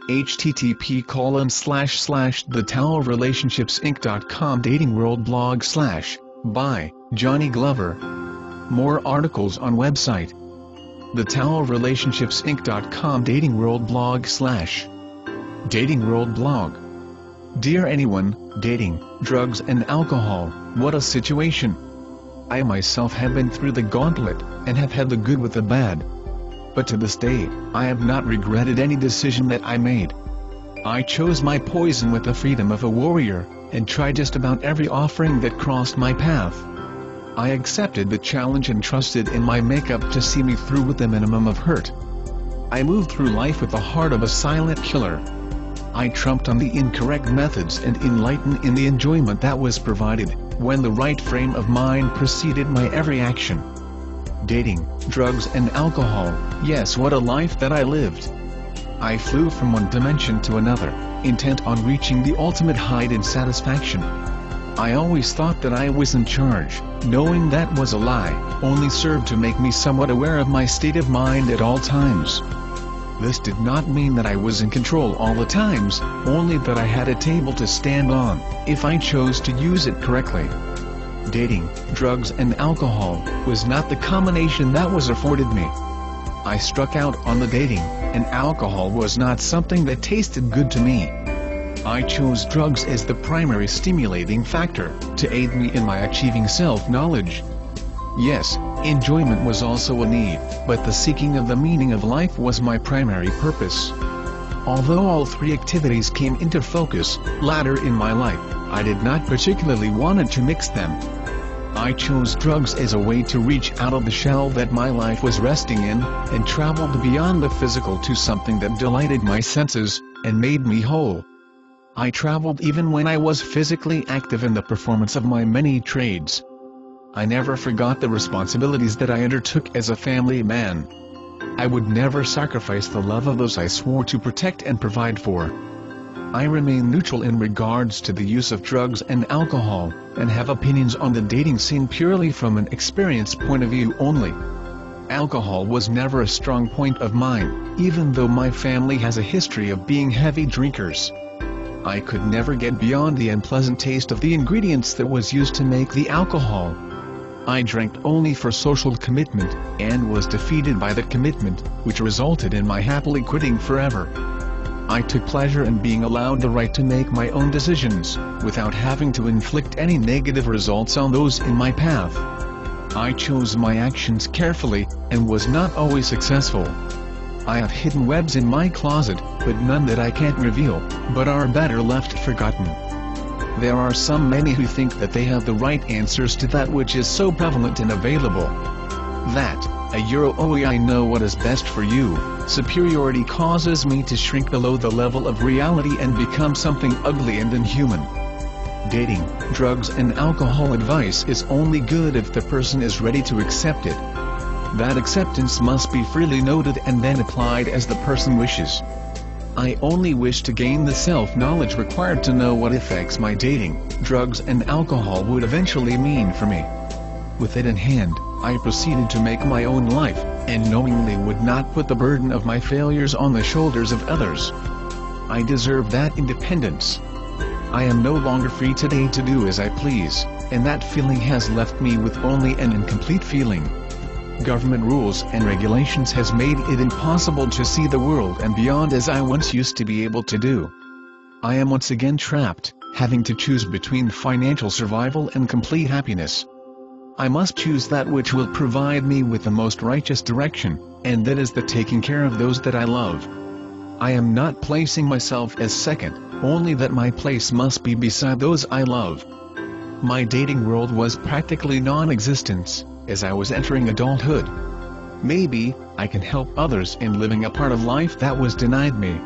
http://thetowelrelationshipsinc.com Dating World blog / by Johnny Glover. More articles on website thetowelrelationshipsinc.com Dating World blog / Dating World blog. Dear anyone, dating, drugs and alcohol, what a situation. I myself have been through the gauntlet, and have had the good with the bad. But to this day, I have not regretted any decision that I made. I chose my poison with the freedom of a warrior, and tried just about every offering that crossed my path. I accepted the challenge and trusted in my makeup to see me through with the minimum of hurt. I moved through life with the heart of a silent killer. I trumped on the incorrect methods and enlightened in the enjoyment that was provided, when the right frame of mind preceded my every action. Dating, drugs and alcohol, yes, what a life that I lived. I flew from one dimension to another, intent on reaching the ultimate height in satisfaction. I always thought that I was in charge, knowing that was a lie, only served to make me somewhat aware of my state of mind at all times. This did not mean that I was in control all the times, only that I had a table to stand on, if I chose to use it correctly. Dating, drugs and alcohol, was not the combination that was afforded me. I struck out on the dating, and alcohol was not something that tasted good to me. I chose drugs as the primary stimulating factor, to aid me in my achieving self-knowledge. Yes, enjoyment was also a need, but the seeking of the meaning of life was my primary purpose. Although all three activities came into focus, later in my life, I did not particularly want to mix them. I chose drugs as a way to reach out of the shell that my life was resting in, and traveled beyond the physical to something that delighted my senses, and made me whole. I traveled even when I was physically active in the performance of my many trades. I never forgot the responsibilities that I undertook as a family man. I would never sacrifice the love of those I swore to protect and provide for. I remain neutral in regards to the use of drugs and alcohol, and have opinions on the dating scene purely from an experience point of view only. Alcohol was never a strong point of mine, even though my family has a history of being heavy drinkers. I could never get beyond the unpleasant taste of the ingredients that was used to make the alcohol. I drank only for social commitment, and was defeated by the commitment, which resulted in my happily quitting forever. I took pleasure in being allowed the right to make my own decisions, without having to inflict any negative results on those in my path. I chose my actions carefully, and was not always successful. I have hidden webs in my closet, but none that I can't reveal, but are better left forgotten. There are many who think that they have the right answers to that which is so prevalent and available. I know what is best for you. Superiority causes me to shrink below the level of reality and become something ugly and inhuman. Dating, drugs and alcohol advice is only good if the person is ready to accept it. That acceptance must be freely noted and then applied as the person wishes. I only wish to gain the self-knowledge required to know what effects my dating, drugs and alcohol would eventually mean for me. With it in hand, I proceeded to make my own life, and knowingly would not put the burden of my failures on the shoulders of others. I deserve that independence. I am no longer free today to do as I please, and that feeling has left me with only an incomplete feeling. Government rules and regulations has made it impossible to see the world and beyond as I once used to be able to do. I am once again trapped, having to choose between financial survival and complete happiness. I must choose that which will provide me with the most righteous direction, and that is the taking care of those that I love. I am not placing myself as second, only that my place must be beside those I love. My dating world was practically non-existent, as I was entering adulthood. Maybe I can help others in living a part of life that was denied me.